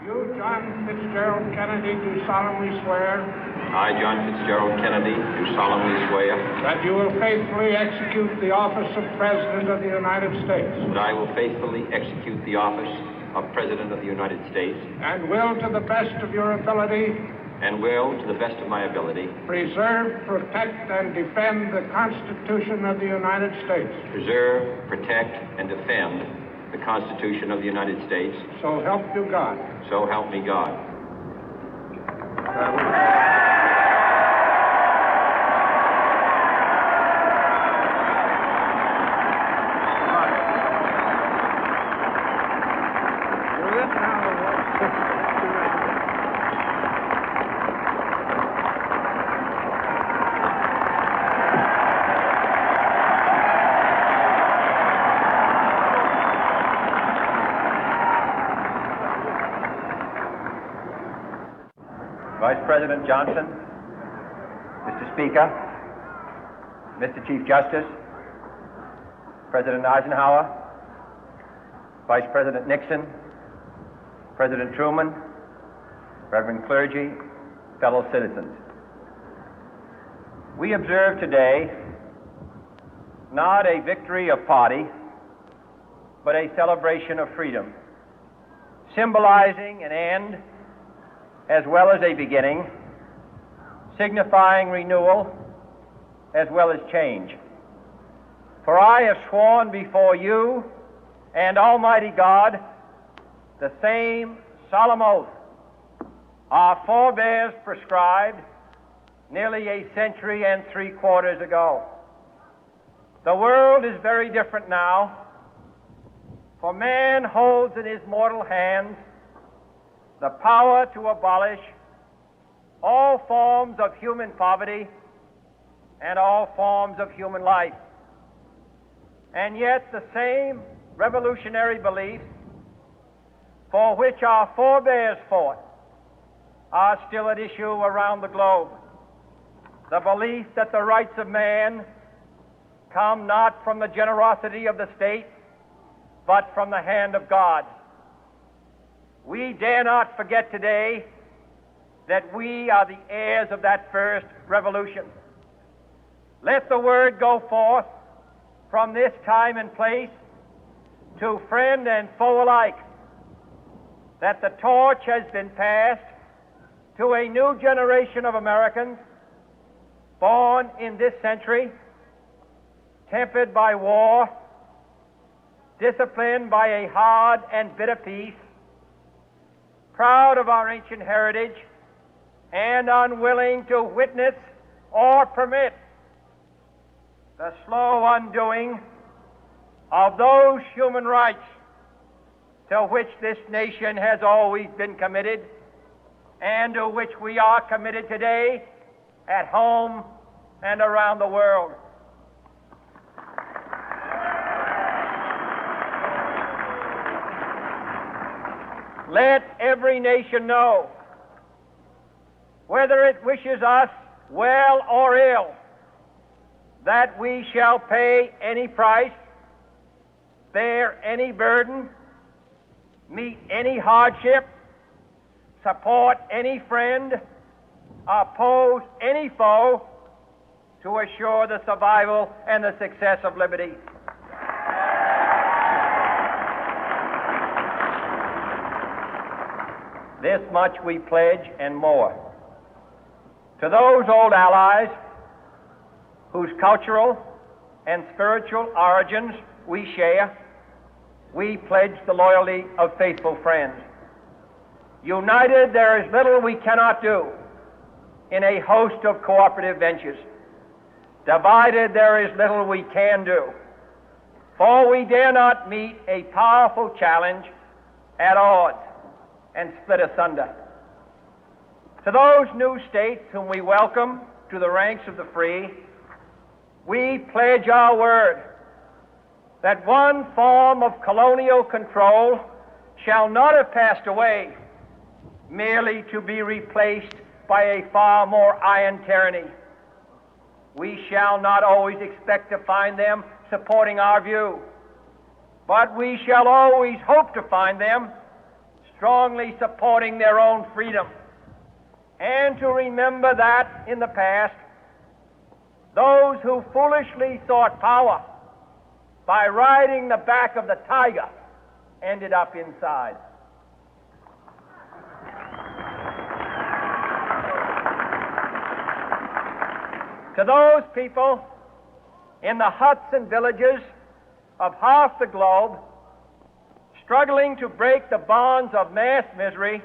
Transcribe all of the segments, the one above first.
You, John Fitzgerald Kennedy, do solemnly swear I, John Fitzgerald Kennedy, do solemnly swear that you will faithfully execute the office of President of the United States that I will faithfully execute the office of President of the United States and will, to the best of your ability, and will, to the best of my ability, preserve, protect, and defend the Constitution of the United States. preserve, protect, and defend the Constitution of the United States. So help you God. So help me God. Vice President Johnson, Mr. Speaker, Mr. Chief Justice, President Eisenhower, Vice President Nixon, President Truman, Reverend clergy, fellow citizens. We observe today not a victory of party, but a celebration of freedom, symbolizing an end as well as a beginning, signifying renewal as well as change. For I have sworn before you and Almighty God the same solemn oath our forebears prescribed nearly a century and 3/4 ago. The world is very different now, for man holds in his mortal hands the power to abolish all forms of human poverty and all forms of human life. And yet the same revolutionary beliefs for which our forebears fought are still at issue around the globe. The belief that the rights of man come not from the generosity of the state, but from the hand of God. We dare not forget today that we are the heirs of that first revolution. Let the word go forth from this time and place to friend and foe alike that the torch has been passed to a new generation of Americans born in this century, tempered by war, disciplined by a hard and bitter peace, proud of our ancient heritage, and unwilling to witness or permit the slow undoing of those human rights to which this nation has always been committed and to which we are committed today at home and around the world. Let every nation know, whether it wishes us well or ill, that we shall pay any price, bear any burden, meet any hardship, support any friend, oppose any foe to assure the survival and the success of liberty. This much we pledge and more. To those old allies whose cultural and spiritual origins we share, we pledge the loyalty of faithful friends. United, there is little we cannot do in a host of cooperative ventures. Divided, there is little we can do, for we dare not meet a powerful challenge at odds and split asunder. To those new states whom we welcome to the ranks of the free, we pledge our word that one form of colonial control shall not have passed away, merely to be replaced by a far more iron tyranny. We shall not always expect to find them supporting our view, but we shall always hope to find them strongly supporting their own freedom, and to remember that in the past, those who foolishly sought power by riding the back of the tiger ended up inside. To those people in the huts and villages of half the globe struggling to break the bonds of mass misery,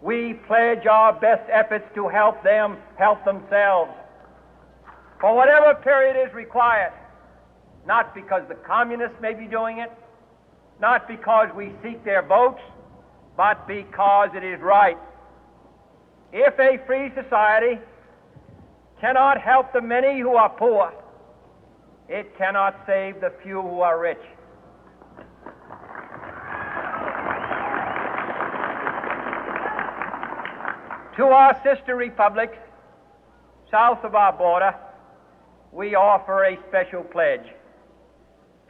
we pledge our best efforts to help them help themselves for whatever period is required, not because the communists may be doing it, not because we seek their votes, but because it is right. If a free society cannot help the many who are poor, it cannot save the few who are rich. To our sister republics south of our border, we offer a special pledge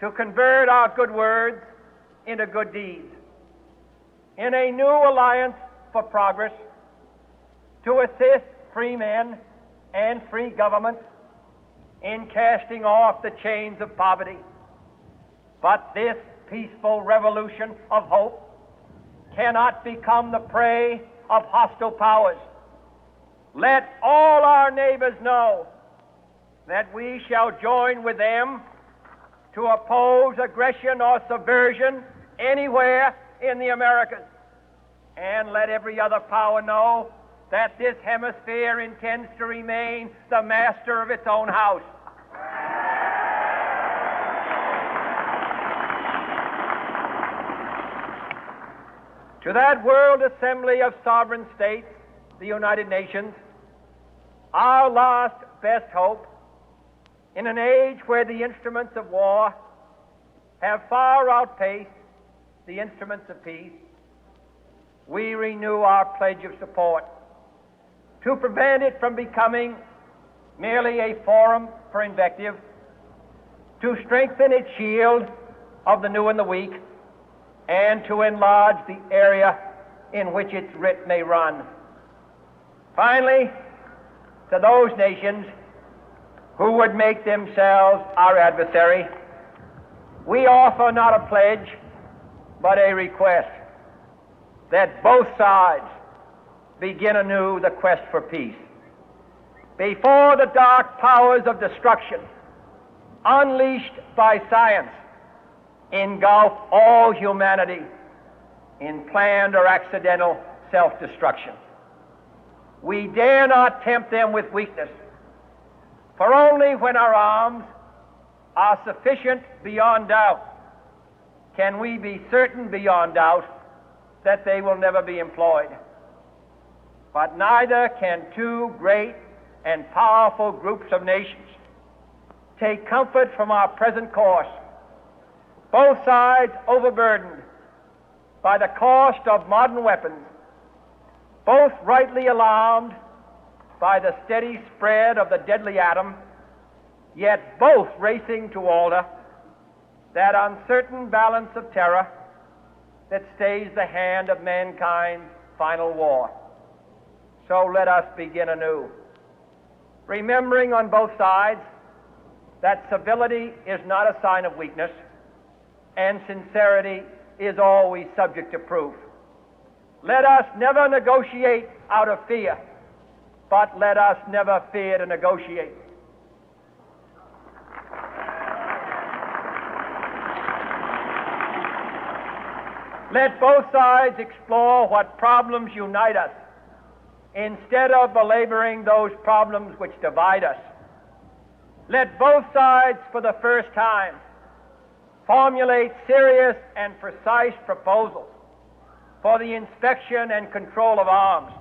to convert our good words into good deeds, in a new alliance for progress, to assist free men and free governments in casting off the chains of poverty. But this peaceful revolution of hope cannot become the prey of hostile powers. Let all our neighbors know that we shall join with them to oppose aggression or subversion anywhere in the Americas. And let every other power know that this hemisphere intends to remain the master of its own house. To that World Assembly of Sovereign States, the United Nations, our last best hope, in an age where the instruments of war have far outpaced the instruments of peace, we renew our pledge of support to prevent it from becoming merely a forum for invective, to strengthen its shield of the new and the weak, and to enlarge the area in which its writ may run. Finally, to those nations who would make themselves our adversary, we offer not a pledge, but a request that both sides begin anew the quest for peace. Before the dark powers of destruction, unleashed by science, engulf all humanity in planned or accidental self-destruction, we dare not tempt them with weakness, for only when our arms are sufficient beyond doubt can we be certain beyond doubt that they will never be employed. But neither can two great and powerful groups of nations take comfort from our present course, both sides overburdened by the cost of modern weapons, both rightly alarmed by the steady spread of the deadly atom, yet both racing to alter that uncertain balance of terror that stays the hand of mankind's final war. So let us begin anew, remembering on both sides that civility is not a sign of weakness, and sincerity is always subject to proof. Let us never negotiate out of fear, but let us never fear to negotiate. Let both sides explore what problems unite us, instead of belaboring those problems which divide us. Let both sides, for the first time, formulate serious and precise proposals for the inspection and control of arms,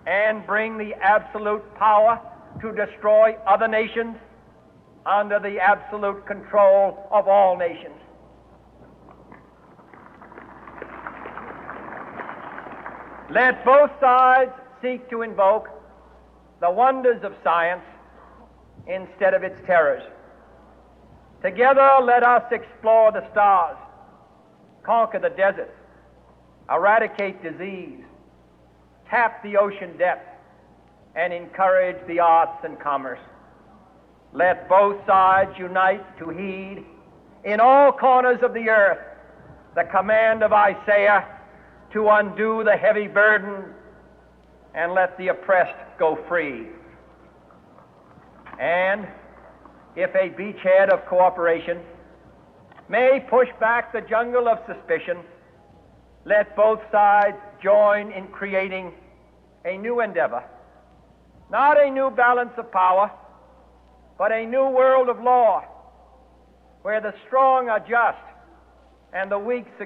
and bring the absolute power to destroy other nations under the absolute control of all nations. Let both sides seek to invoke the wonders of science instead of its terrors. Together, let us explore the stars, conquer the deserts, eradicate disease, tap the ocean depth, and encourage the arts and commerce. Let both sides unite to heed in all corners of the earth the command of Isaiah to undo the heavy burden and let the oppressed go free. And if a beachhead of cooperation may push back the jungle of suspicion, let both sides join in creating a new endeavor, not a new balance of power, but a new world of law where the strong are just and the weak succeed.